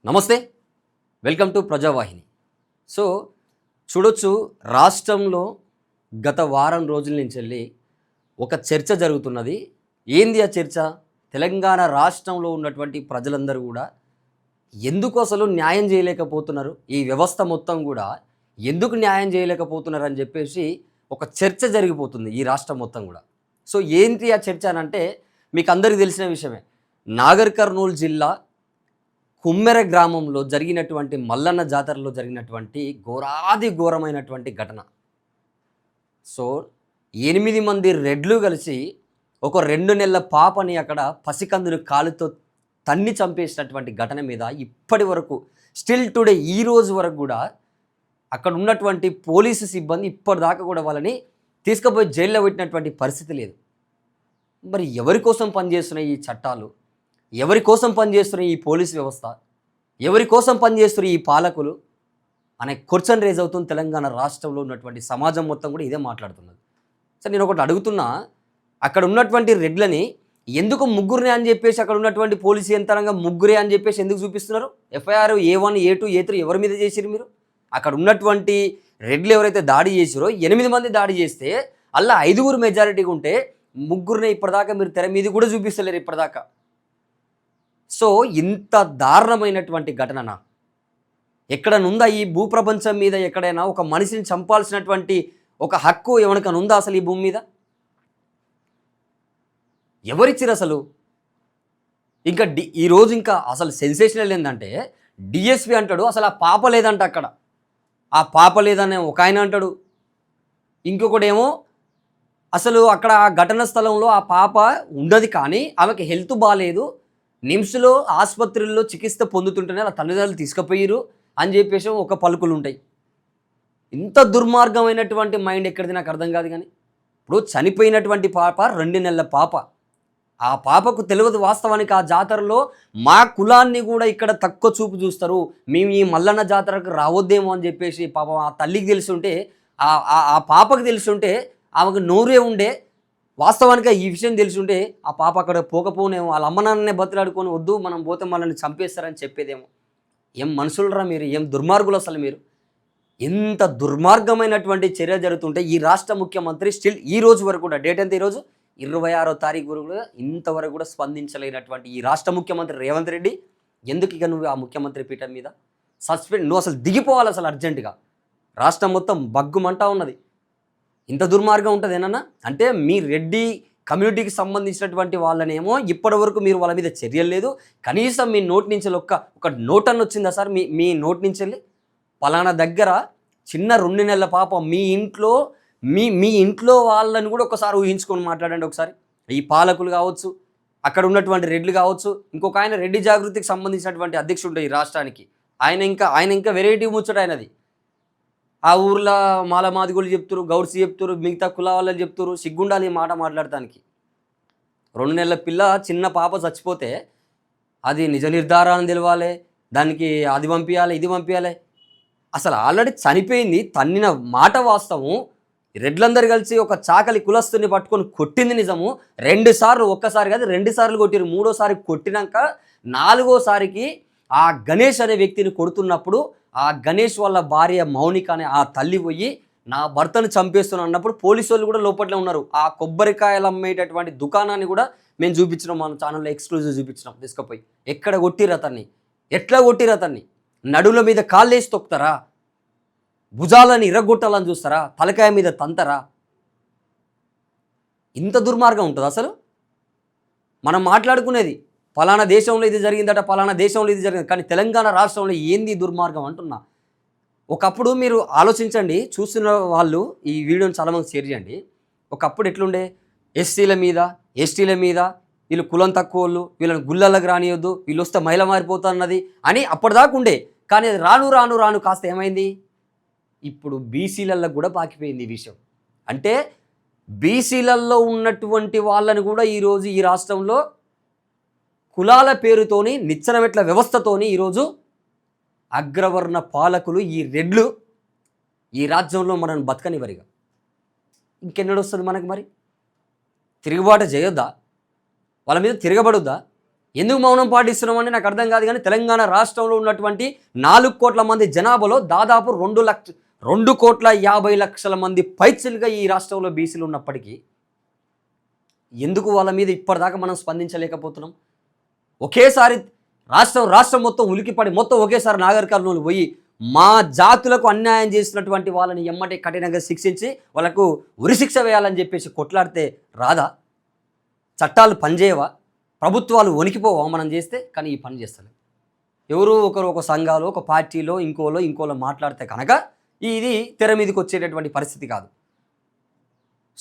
నమస్తే, welcome to ప్రజావాహిని. So చూడొచ్చు, రాష్ట్రంలో గత వారం రోజుల నుంచి వెళ్ళి ఒక చర్చ జరుగుతున్నది. ఏంది ఆ చర్చ? తెలంగాణ రాష్ట్రంలో ఉన్నటువంటి ప్రజలందరూ కూడా ఎందుకు అసలు న్యాయం చేయలేకపోతున్నారు, ఈ వ్యవస్థ మొత్తం కూడా ఎందుకు న్యాయం చేయలేకపోతున్నారు అని చెప్పేసి ఒక చర్చ జరిగిపోతుంది ఈ రాష్ట్రం మొత్తం కూడా. సో ఏంటి ఆ చర్చ అని అంటే, మీకు అందరికీ తెలిసిన విషయమే. నాగర్ కర్నూలు జిల్లా కుమ్మెర గ్రామంలో జరిగినటువంటి మల్లన్న జాతరలో జరిగినటువంటి ఘోరాది ఘోరమైనటువంటి ఘటన. సో 8 మంది రెడ్లు కలిసి ఒక 2 నెలల పాపని అక్కడ పసికందుని కాలుతో తన్ని చంపేసినటువంటి ఘటన మీద ఇప్పటి వరకు స్టిల్ టుడే ఈ రోజు వరకు కూడా అక్కడ ఉన్నటువంటి పోలీసు సిబ్బంది ఇప్పటిదాకా కూడా వాళ్ళని తీసుకుపోయి జైల్లో పెట్టినటువంటి పరిస్థితి లేదు. మరి ఎవరి కోసం పనిచేస్తున్నాయి ఈ చట్టాలు? ఎవరి కోసం పనిచేస్తున్నాయి ఈ పోలీస్ వ్యవస్థ? ఎవరి కోసం పనిచేస్తున్నారు ఈ పాలకులు అనే క్వశ్చన్ రేజ్ అవుతుంది. తెలంగాణ రాష్ట్రంలో ఉన్నటువంటి సమాజం మొత్తం కూడా ఇదే మాట్లాడుతున్నది. సరే, నేను ఒకటి అడుగుతున్నా, అక్కడ ఉన్నటువంటి రెడ్లని ఎందుకు ముగ్గురిని అని చెప్పేసి అక్కడ ఉన్నటువంటి పోలీసు యంత్రాంగం ముగ్గురే అని చెప్పేసి ఎందుకు చూపిస్తున్నారు? ఎఫ్ఐఆర్ A1, A2, A3 ఎవరి మీద చేసిరు మీరు? అక్కడ ఉన్నటువంటి రెడ్లు ఎవరైతే దాడి చేసిరో 8 మంది దాడి చేస్తే అలా 5 మెజారిటీగా ఉంటే ముగ్గురిని ఇప్పటిదాకా మీరు తెర మీద కూడా చూపిస్తలేరు ఇప్పటిదాకా. సో ఇంత దారుణమైనటువంటి ఘటననా ఎక్కడనుందా ఈ భూప్రపంచం మీద? ఎక్కడైనా ఒక మనిషిని చంపాల్సినటువంటి ఒక హక్కు ఎవరికైనా ఉందా అసలు ఈ భూమి మీద? ఎవరిచ్చిరు అసలు? ఇంకా ఈరోజు ఇంకా అసలు సెన్సేషనల్ ఏంటంటే, డిఎస్పి అంటాడు అసలు ఆ పాప లేదంట అక్కడ. ఆ పాప లేదని ఒక ఆయన అంటాడు, ఇంకొకటేమో అసలు అక్కడ ఆ ఘటన స్థలంలో ఆ పాప ఉండదు, కానీ ఆమెకి హెల్త్ బాగాలేదు, నిమ్స్లో ఆసుపత్రుల్లో చికిత్స పొందుతుంటేనే అలా తల్లిదండ్రులు తీసుకుపోయిరు అని చెప్పేసి ఒక పలుకులు ఉంటాయి. ఇంత దుర్మార్గమైనటువంటి మైండ్ ఎక్కడిది నాకు అర్థం కాదు. కానీ ఇప్పుడు చనిపోయినటువంటి పాప 2 నెలల పాప. ఆ పాపకు తెలియదు వాస్తవానికి ఆ జాతరలో మా కులాన్ని కూడా ఇక్కడ తక్కువ చూపు చూస్తారు, మేము ఈ మల్లన్న జాతరకు రావద్దేమో అని చెప్పేసి పాపం ఆ తల్లికి తెలుసుంటే, ఆ పాపకు తెలుసుంటే ఆమెకు నోరే ఉండే. వాస్తవానికి ఈ విషయం తెలుసుంటే ఆ పాప అక్కడ పోకపోనేమో, వాళ్ళ అమ్మ నాన్ననే బతిలాడుకొని వద్దు మనం పోతే మనల్ని చంపేస్తారని చెప్పేదేమో. ఏం మనుషులరా మీరు, ఏం దుర్మార్గులు అసలు మీరు! ఎంత దుర్మార్గమైనటువంటి చర్య జరుగుతుంటే ఈ రాష్ట్ర ముఖ్యమంత్రి స్టిల్ ఈ రోజు వరకు కూడా, డేట్ ఎంత ఈరోజు 26వ తారీఖు వరకు కూడా ఇంతవరకు కూడా స్పందించలేనటువంటి ఈ రాష్ట్ర ముఖ్యమంత్రి రేవంత్ రెడ్డి, ఎందుకు ఇక నువ్వు ఆ ముఖ్యమంత్రి పీఠం మీద సస్పెండ్, నువ్వు అసలు దిగిపోవాలి అసలు అర్జెంటుగా. రాష్ట్రం మొత్తం బగ్గుమంటా ఉన్నది. ఇంత దుర్మార్గం ఉంటుంది ఏనన్నా అంటే, మీ రెడ్డి కమ్యూనిటీకి సంబంధించినటువంటి వాళ్ళనేమో ఇప్పటి వరకు మీరు వాళ్ళ మీద చర్యలు లేదు. కనీసం మీ నోటి నుంచి ఒక నోటన్ వచ్చిందా సార్? మీ నోటి నుంచి వెళ్ళి పలానా దగ్గర చిన్న 2 నెలల పాప మీ ఇంట్లో మీ ఇంట్లో వాళ్ళని కూడా ఒకసారి ఊహించుకొని మాట్లాడండి ఒకసారి. ఈ పాలకులు కావచ్చు, అక్కడ ఉన్నటువంటి రెడ్లు కావచ్చు, ఇంకొక ఆయన రెడ్డి జాగృతికి సంబంధించినటువంటి అధ్యక్షుడు ఈ రాష్ట్రానికి, ఆయన ఇంకా వెరైటీ ముచ్చట ఆయనది. ఆ ఊర్లో మాదిగోళ్ళు చెప్తారు, గౌడ్స్ చెప్తారు, మిగతా కుల వాళ్ళు చెప్తారు. సిగ్గుండాలి ఈ మాట మాట్లాడటానికి. 2 నెలల పిల్ల చిన్న పాప చచ్చిపోతే అది నిజ నిర్ధారణ తెలవాలి, దానికి అది పంపించాలి, ఇది పంపించాలి. అసలు ఆల్రెడీ చనిపోయింది, తన్నిన మాట వాస్తవం. రెడ్లందరూ కలిసి ఒక చాకలి కులస్తుని పట్టుకొని కొట్టింది నిజము. 2 సార్లు, ఒక్కసారి కాదు 2 సార్లు కొట్టిరు. 3వసారి కొట్టినాక 4వసారికి ఆ గణేష్ అనే వ్యక్తిని కొడుతున్నప్పుడు ఆ గణేష్ వాళ్ళ భార్య మౌనిక అనే ఆ తల్లి పోయి నా భర్తను చంపేస్తున్నా అన్నప్పుడు పోలీసు వాళ్ళు కూడా లోపట్లే ఉన్నారు. ఆ కొబ్బరికాయలు అమ్మేటటువంటి దుకాణాన్ని కూడా మేము చూపించినాం, మన ఛానల్లో ఎక్స్క్లూజివ్ చూపించినాం. తీసుకుపోయి ఎక్కడ కొట్టిరు అతన్ని, ఎట్లా కొట్టిరు అతన్ని? నడుల మీద కాళ్ళేసి తొక్కుతారా? భుజాలని ఇరగొట్టాలని చూస్తారా? తలకాయ మీద తంతరా? ఇంత దుర్మార్గం ఉంటుంది అసలు? మనం మాట్లాడుకునేది ఫలానా దేశంలో ఇది జరిగిందట, ఫలానా దేశంలో ఇది జరిగింది, కానీ తెలంగాణ రాష్ట్రంలో ఏంది దుర్మార్గం అంటున్నా. ఒకప్పుడు మీరు ఆలోచించండి, చూస్తున్న వాళ్ళు ఈ వీడియోని చాలామంది షేర్ చేయండి. ఒకప్పుడు ఎట్లుండే, ఎస్టీల మీద వీళ్ళు కులం తక్కువ వాళ్ళు, వీళ్ళని గుళ్ళలకు రానియొద్దు, వీళ్ళు వస్తే మహిళ మారిపోతున్నది అని అప్పటిదాకా ఉండే. కానీ అది రాను కాస్త ఏమైంది, ఇప్పుడు బీసీలలో కూడా పాకిపోయింది ఈ విషయం. అంటే బీసీలలో ఉన్నటువంటి వాళ్ళని కూడా ఈరోజు ఈ రాష్ట్రంలో కులాల పేరుతోని, నిచ్చెనమెట్ల వ్యవస్థతోని ఈరోజు అగ్రవర్ణ పాలకులు, ఈ రెడ్లు ఈ రాజ్యంలో మనల్ని బతకనివ్వరిగా. ఇంకెన్నడొస్తుంది మనకు? మరి తిరుగుబాటు చేయొద్దా? వాళ్ళ మీద తిరగబడొద్దా? ఎందుకు మౌనం పాటిస్తున్నామని నాకు అర్థం కాదు. కానీ తెలంగాణ రాష్ట్రంలో ఉన్నటువంటి 4 కోట్ల మంది జనాభాలో దాదాపు 2,50,00,000 మంది పైచిలుగా ఈ రాష్ట్రంలో బీసీలు ఉన్నప్పటికీ ఎందుకు వాళ్ళ మీద ఇప్పటిదాకా మనం స్పందించలేకపోతున్నాం? ఒకేసారి రాష్ట్రం మొత్తం ఉలికిపడి మొత్తం ఒకేసారి నాగర్ కర్నూలు పోయి మా జాతులకు అన్యాయం చేసినటువంటి వాళ్ళని ఎమ్మటే కఠినంగా శిక్షించి వాళ్ళకు ఉరిశిక్ష వేయాలని చెప్పేసి కొట్లాడితే రాదా? చట్టాలు పనిచేయవా? ప్రభుత్వాలు వణికిపోవా మనం చేస్తే? కానీ ఈ పని చేస్తలేదు. ఎవరో ఒకరు ఒక సంఘాలు ఒక పార్టీలో ఇంకోలో మాట్లాడితే కనుక ఇది తెర మీదకి వచ్చేటటువంటి పరిస్థితి కాదు.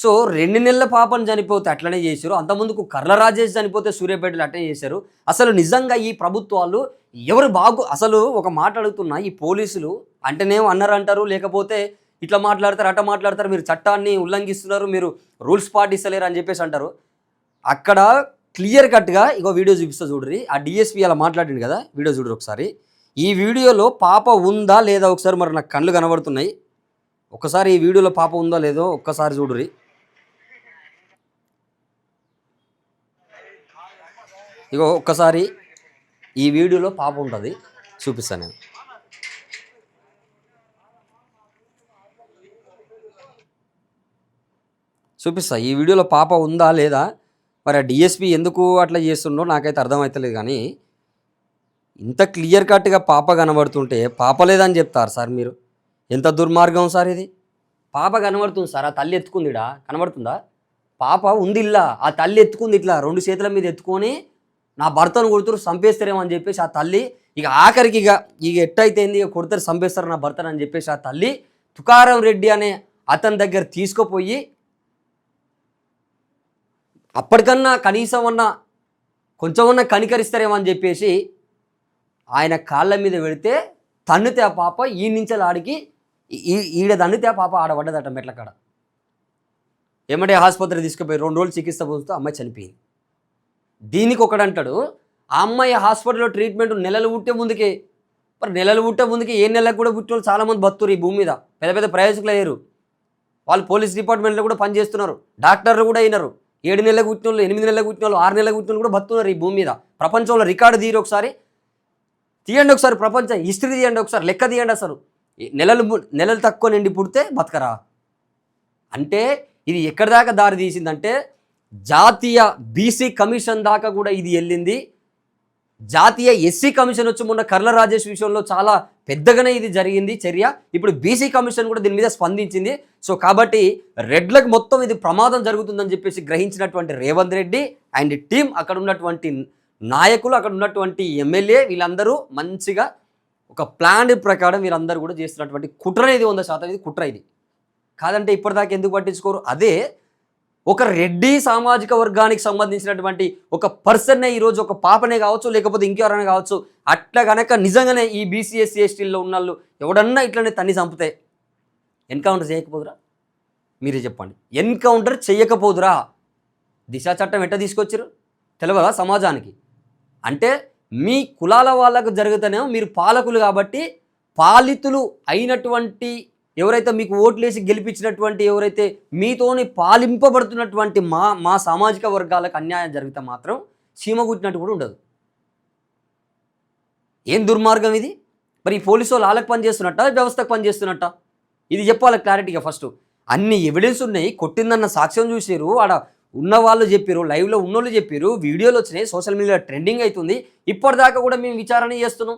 సో 2 నెలల పాపను చనిపోతే అట్లనే చేశారు. అంతకుముందుకు కర్ల రాజేష్ చనిపోతే సూర్యాపేటలో అట్లనే చేశారు. అసలు నిజంగా ఈ ప్రభుత్వాలు ఎవరు అసలు ఒక మాట అడుగుతున్నా, ఈ పోలీసులు అంటేనేమో అన్నారంటారు, లేకపోతే ఇట్లా మాట్లాడతారు అట్లా మాట్లాడతారు, మీరు చట్టాన్ని ఉల్లంఘిస్తున్నారు, మీరు రూల్స్ పాటిస్తలేరు అని చెప్పేసి అంటారు. అక్కడ క్లియర్ కట్గా ఇగో వీడియో చూపిస్తా చూడరి. ఆ డిఎస్పీ అలా మాట్లాడింది కదా, వీడియో చూడరు ఒకసారి. ఈ వీడియోలో పాప ఉందా లేదా ఒకసారి, మరి నాకు కళ్ళు కనబడుతున్నాయి, ఒకసారి ఈ వీడియోలో పాప ఉందా లేదో ఒక్కసారి చూడరి. ఇగో ఒక్కసారి ఈ వీడియోలో పాప ఉంటుంది, చూపిస్తాను నేను. ఈ వీడియోలో పాప ఉందా లేదా, మరి ఆ డిఎస్పీ ఎందుకు అట్లా చేస్తుండో నాకైతే అర్థమవుతలేదు. కానీ ఇంత క్లియర్ కట్గా పాప కనబడుతుంటే పాప లేదని చెప్తారు సార్ మీరు. ఎంత దుర్మార్గం సార్ ఇది. పాప కనబడుతుంది సార్, ఆ తల్లి ఎత్తుకుందిడా కనబడుతుందా? పాప ఉంది ఇల్లా, ఆ తల్లి ఎత్తుకుంది ఇట్లా 2 చేతుల మీద ఎత్తుకొని నా భర్తను కొడుతురు చంపేస్తారేమో అని చెప్పేసి ఆ తల్లి ఇక ఆఖరికి ఇక ఎట్టయితేంది, ఇక కొడతారు చంపేస్తారు నా భర్తను అని చెప్పేసి ఆ తల్లి తుకారం రెడ్డి అనే అతని దగ్గర తీసుకుపోయి అప్పటికన్నా కనీసం కొంచెమన్నా కనికరిస్తారేమో అని చెప్పేసి ఆయన కాళ్ళ మీద పెడితే తన్నుతే ఆ పాప ఈ నుంచి ఆడికి ఈడ తన్నుతే ఆ పాప ఆడబడ్డదట మెట్ల కాడ. ఏమంటే ఆసుపత్రి తీసుకుపోయి 2 రోజులు చికిత్స పొందుతూ అమ్మాయి చనిపోయింది. దీనికి ఒకడంటాడు, ఆ అమ్మాయి హాస్పిటల్లో ట్రీట్మెంట్ నెలలు పుట్టే ముందుకే, మరి నెలలు పుట్టే ముందుకే 7 నెలలకు కూడా పుట్టిన వాళ్ళు చాలామంది బతురు ఈ భూమి మీద. పెద్ద పెద్ద ప్రయోజకులు అయ్యారు, వాళ్ళు పోలీస్ డిపార్ట్మెంట్లో కూడా పనిచేస్తున్నారు, డాక్టర్లు కూడా అయినారు. 7 నెలలకు పుట్టిన వాళ్ళు, 8 నెలలకు పుట్టిన వాళ్ళు, 6 నెలలకు పుట్టిన వాళ్ళు కూడా బతున్నారు ఈ భూమి మీద. ప్రపంచంలో రికార్డు తీయండి ఒకసారి, ప్రపంచ హిస్టరీ తీయండి ఒకసారి, లెక్క తీయండి. అసలు నెలలు తక్కువ నిండి పుడితే బతకరా అంటే ఇది ఎక్కడి దాకా దారి తీసిందంటే జాతీయ బీసీ కమిషన్ దాకా కూడా ఇది వెళ్ళింది. జాతీయ ఎస్సీ కమిషన్ వచ్చి మొన్న కర్ల రాజేష్ విషయంలో చాలా పెద్దగానే ఇది జరిగింది చర్య. ఇప్పుడు బీసీ కమిషన్ కూడా దీని మీద స్పందించింది. సో కాబట్టి రెడ్లకు మొత్తం ఇది ప్రమాదం జరుగుతుందని చెప్పేసి గ్రహించినటువంటి రేవంత్ రెడ్డి అండ్ టీం, అక్కడ ఉన్నటువంటి నాయకులు, అక్కడ ఉన్నటువంటి ఎమ్మెల్యే, వీళ్ళందరూ మంచిగా ఒక ప్లాన్ ప్రకారం వీళ్ళందరూ కూడా చేస్తున్నటువంటి కుట్ర అనేది 100% ఇది కుట్ర. ఇది కాదంటే ఇప్పటిదాకా ఎందుకు పట్టించుకోరు? అదే ఒక రెడ్డి సామాజిక వర్గానికి సంబంధించినటువంటి ఒక పర్సన్నే ఈరోజు ఒక పాపనే కావచ్చు, లేకపోతే ఇంకెవరైనా కావచ్చు, అట్లా కనుక నిజంగానే ఈ బీసీ ఎస్సీ ఎస్టీల్లో ఉన్న వాళ్ళు ఎవడన్నా ఇట్లనే తన్ని చంపితే ఎన్కౌంటర్ చేయకపోదురా? మీరే చెప్పండి. ఎన్కౌంటర్ చేయకపోదురా? దిశా చట్టం ఎట్లా తీసుకొచ్చారు తెలియదా సమాజానికి? అంటే మీ కులాల వాళ్ళకు జరుగుతానేమో, మీరు పాలకులు కాబట్టి పాలితులు అయినటువంటి ఎవరైతే మీకు ఓట్లేసి గెలిపించినటువంటి ఎవరైతే మీతోని పాలింపబడుతున్నటువంటి మా సామాజిక వర్గాలకు అన్యాయం జరిగితే మాత్రం సీమ గుట్టినట్టు కూడా ఉండదు. ఏం దుర్మార్గం ఇది? మరి ఈ పోలీసు వాళ్ళు వాళ్ళకి పనిచేస్తున్నట్ట, వ్యవస్థకు పనిచేస్తున్నట్ట? ఇది చెప్పాలి క్లారిటీగా. ఫస్ట్ అన్ని ఎవిడెన్స్ ఉన్నాయి, కొట్టిందన్న సాక్ష్యం చూసారు, ఆడ ఉన్న వాళ్ళు చెప్పారు, లైవ్లో ఉన్నోళ్ళు చెప్పారు, వీడియోలు వచ్చినాయి, సోషల్ మీడియాలో ట్రెండింగ్ అవుతుంది. ఇప్పటిదాకా కూడా మేము విచారణ చేస్తున్నాం.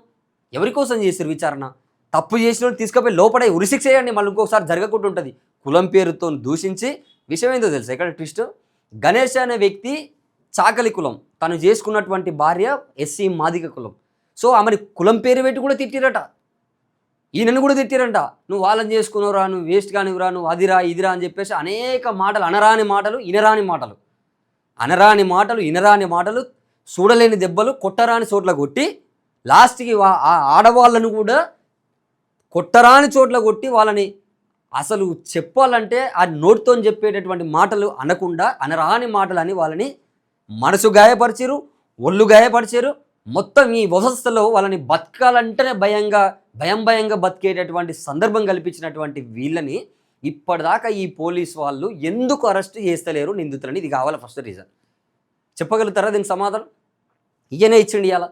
ఎవరి కోసం చేశారు విచారణ? తప్పు చేసిన వాళ్ళు తీసుకుపోయి లోపడే ఉరిశిక్ష చేయండి, మళ్ళీ ఇంకొకసారి జరగకుండా ఉంటుంది. కులం పేరుతో దూషించి విషయం ఏందో తెలుసా ఇక్కడ ట్విస్ట్? గణేష్ అనే వ్యక్తి చాకలి కులం, తను చేసుకున్నటువంటి భార్య ఎస్సీ మాదిగ కులం. సో ఆమెని కులం పేరు పెట్టి కూడా తిట్టిరట, ఈయనను కూడా తిట్టిరంట. నువ్వు వాళ్ళని చేసుకున్నావురా, నువ్వు వేస్ట్ కానివ్వరా, నువ్వు అదిరా ఇదిరా అని చెప్పేసి అనేక మాటలు, అనరాని మాటలు, ఇనరాని మాటలు, అనరాని మాటలు, ఇనరాని మాటలు, చూడలేని దెబ్బలు, కొట్టరాని చోట్ల కొట్టి లాస్ట్కి ఆ ఆడవాళ్ళను కూడా కొట్టరాని చోట్ల కొట్టి వాళ్ళని అసలు చెప్పాలంటే ఆ నోటితో చెప్పేటటువంటి మాటలు అనకుండా అనరాని మాటలు అని వాళ్ళని మనసు గాయపరిచారు, ఒళ్ళు గాయపరిచారు. మొత్తం ఈ వ్యవస్థలో వాళ్ళని బతకాలంటేనే భయంగా బతికేటటువంటి సందర్భం కల్పించినటువంటి వీళ్ళని ఇప్పటిదాకా ఈ పోలీస్ వాళ్ళు ఎందుకు అరెస్ట్ చేస్తలేరు నిందితులని? ఇది కావాలి ఫస్ట్ రీజన్. చెప్పగలుగుతారా దీనికి సమాధానం? ఈయనే ఇచ్చిండి ఇవాళ.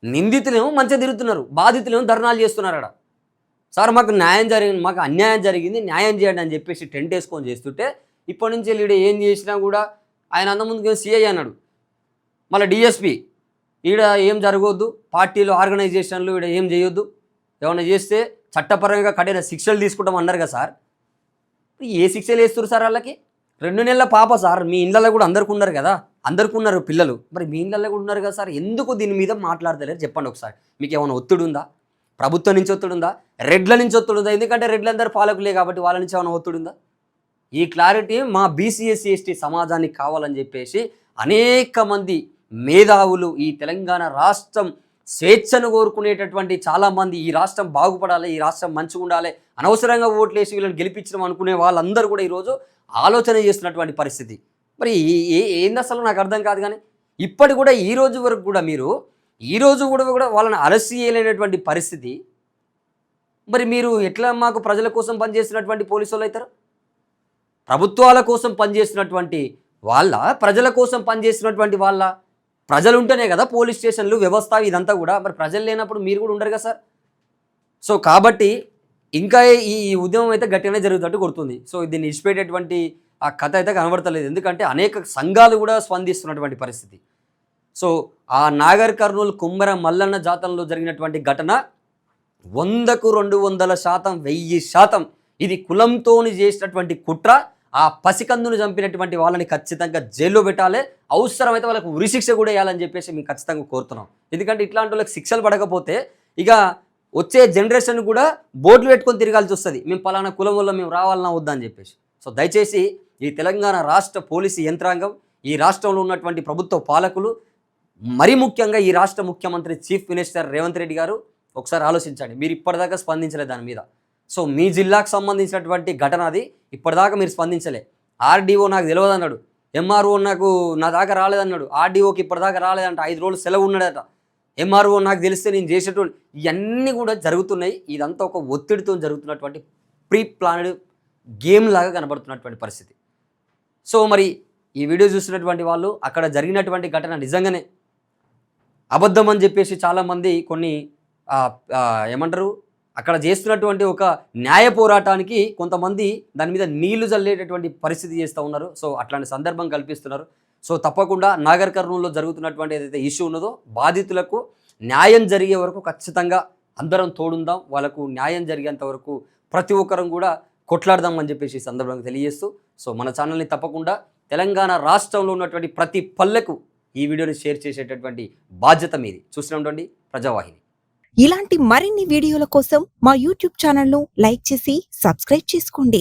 నిందితులేమో మంచిగా తిరుగుతున్నారు, బాధితులేమో ధర్నాలు చేస్తున్నారు అక్కడ. సార్ మాకు న్యాయం జరిగింది, మాకు అన్యాయం జరిగింది, న్యాయం చేయండి అని చెప్పేసి టెంట్ వేసుకొని చేస్తుంటే ఇప్పటి నుంచి ఈడ ఏం చేసినా కూడా ఆయన అంతకుముందుకు సిఐ అన్నాడు, మళ్ళీ డిఎస్పి ఈడ ఏం జరగవద్దు, పార్టీలు ఆర్గనైజేషన్లు ఈడ ఏం చేయొద్దు, ఏమైనా చేస్తే చట్టపరంగా కఠిన శిక్షలు తీసుకుంటాం అన్నారు కదా సార్. ఏ శిక్షలు వేస్తారు సార్ వాళ్ళకి? 2 నెలల పాప సార్. మీ ఇళ్ళల్లో కూడా అందరికీ ఉన్నారు కదా, అందరికీ ఉన్నారు పిల్లలు, మరి మీ ఇళ్ళల్లో కూడా ఉన్నారు కదా సార్. ఎందుకు దీని మీద మాట్లాడతలేరు చెప్పండి ఒకసారి. మీకు ఏమైనా ఒత్తిడి ఉందా? ప్రభుత్వం నుంచి ఒత్తిడి ఉందా? రెడ్ల నుంచి ఒత్తిడి ఉందా? ఎందుకంటే రెడ్లందరూ పాలకులే కాబట్టి వాళ్ళ నుంచి ఏమైనా ఒత్తిడి ఉందా? ఈ క్లారిటీ మా బీసీఎస్సీ ఎస్టీ సమాజానికి కావాలని చెప్పేసి అనేక మంది మేధావులు, ఈ తెలంగాణ రాష్ట్రం స్వేచ్ఛను కోరుకునేటటువంటి చాలామంది, ఈ రాష్ట్రం బాగుపడాలి, ఈ రాష్ట్రం మంచిగా ఉండాలి, అనవసరంగా ఓట్లేసి వీళ్ళని గెలిపించడం అనుకునే వాళ్ళందరూ కూడా ఈరోజు ఆలోచన చేస్తున్నటువంటి పరిస్థితి. మరి ఏంది అసలు నాకు అర్థం కాదు. కానీ ఇప్పటి కూడా ఈ రోజు వరకు కూడా మీరు కూడా వాళ్ళని అరెస్ట్ చేయలేనటువంటి పరిస్థితి. మరి మీరు ఎట్లా మాకు ప్రజల కోసం పనిచేస్తున్నటువంటి పోలీసు వాళ్ళు అవుతారు? ప్రభుత్వాల కోసం పనిచేస్తున్నటువంటి వాళ్ళ, ప్రజల కోసం పనిచేస్తున్నటువంటి వాళ్ళ? ప్రజలు ఉంటేనే కదా పోలీస్ స్టేషన్లు, వ్యవస్థ ఇదంతా కూడా. మరి ప్రజలు లేనప్పుడు మీరు కూడా ఉండరు కదా సార్. సో కాబట్టి ఇంకా ఈ ఉద్యమం అయితే గట్టిగానే జరుగుతున్నట్టు కొడుతుంది. సో దీన్ని ఇచ్చిపెట్టేటువంటి ఆ కథ అయితే కనబడతలేదు. ఎందుకంటే అనేక సంఘాలు కూడా స్పందిస్తున్నటువంటి పరిస్థితి. సో ఆ నాగర్ కర్నూలు కుమ్మర మల్లన్న జాతరలో జరిగినటువంటి ఘటన 100కు 200%, 1000% ఇది కులంతోని చేసినటువంటి కుట్ర. ఆ పసికందును చంపినటువంటి వాళ్ళని ఖచ్చితంగా జైల్లో పెట్టాలి, అవసరమైతే వాళ్ళకు ఉరిశిక్ష కూడా వేయాలని చెప్పేసి మేము ఖచ్చితంగా కోరుతున్నాం. ఎందుకంటే ఇట్లాంటి వాళ్ళకి శిక్షలు పడకపోతే ఇక వచ్చే జనరేషన్ కూడా బోర్డులు పెట్టుకొని తిరగాల్సి వస్తుంది, మేము పలానా కులం వల్ల మేము రావాలన్నా వద్దా అని చెప్పేసి. సో దయచేసి ఈ తెలంగాణ రాష్ట్ర పోలీసు యంత్రాంగం, ఈ రాష్ట్రంలో ఉన్నటువంటి ప్రభుత్వ పాలకులు, మరీ ముఖ్యంగా ఈ రాష్ట్ర ముఖ్యమంత్రి చీఫ్ మినిస్టర్ రేవంత్ రెడ్డి గారు ఒకసారి ఆలోచించండి. మీరు ఇప్పటిదాకా స్పందించలేదు దాని మీద. సో మీ జిల్లాకు సంబంధించినటువంటి ఘటన అది, ఇప్పటిదాకా మీరు స్పందించలే. ఆర్డీఓ నాకు తెలియదు అన్నాడు, ఎంఆర్ఓ నా దాకా రాలేదన్నాడు, ఆర్డీఓకి ఇప్పటిదాకా రాలేదంట, 5 రోజులు సెలవు ఉన్నాడట, ఎంఆర్ఓ నాకు తెలిస్తే నేను చేసేటువంటి. ఇవన్నీ కూడా జరుగుతున్నాయి. ఇదంతా ఒక ఒత్తిడితో జరుగుతున్నటువంటి ప్రీ ప్లానెడ్ గేమ్ లాగా కనబడుతున్నటువంటి పరిస్థితి. సో మరి ఈ వీడియో చూసినటువంటి వాళ్ళు అక్కడ జరిగినటువంటి ఘటన నిజంగానే అబద్ధం అని చెప్పేసి చాలామంది కొన్ని ఏమంటారు అక్కడ చేస్తున్నటువంటి ఒక న్యాయ పోరాటానికి కొంతమంది దాని మీద నీళ్లు చల్లేటటువంటి పరిస్థితి చేస్తూ ఉన్నారు. సో అట్లాంటి సందర్భం కల్పిస్తున్నారు. సో తప్పకుండా నాగర్ కర్నూలులో జరుగుతున్నటువంటి ఏదైతే ఇష్యూ ఉన్నదో బాధితులకు న్యాయం జరిగే వరకు ఖచ్చితంగా అందరం తోడుందాం, వాళ్ళకు న్యాయం జరిగేంత వరకు ప్రతి ఒక్కరం కూడా కొట్లాడదాం అని చెప్పేసి ఈ సందర్భంగా తెలియజేస్తూ, సో మన ఛానల్ని తప్పకుండా తెలంగాణ రాష్ట్రంలో ఉన్నటువంటి ప్రతి పల్లెకు ఈ వీడియోని షేర్ చేసేటటువంటి బాధ్యత మీది. చూసినటువంటి ప్రజావాహిని. ఇలాంటి మరిన్ని వీడియోల కోసం మా యూట్యూబ్ ఛానల్ను లైక్ చేసి సబ్స్క్రైబ్ చేసుకోండి.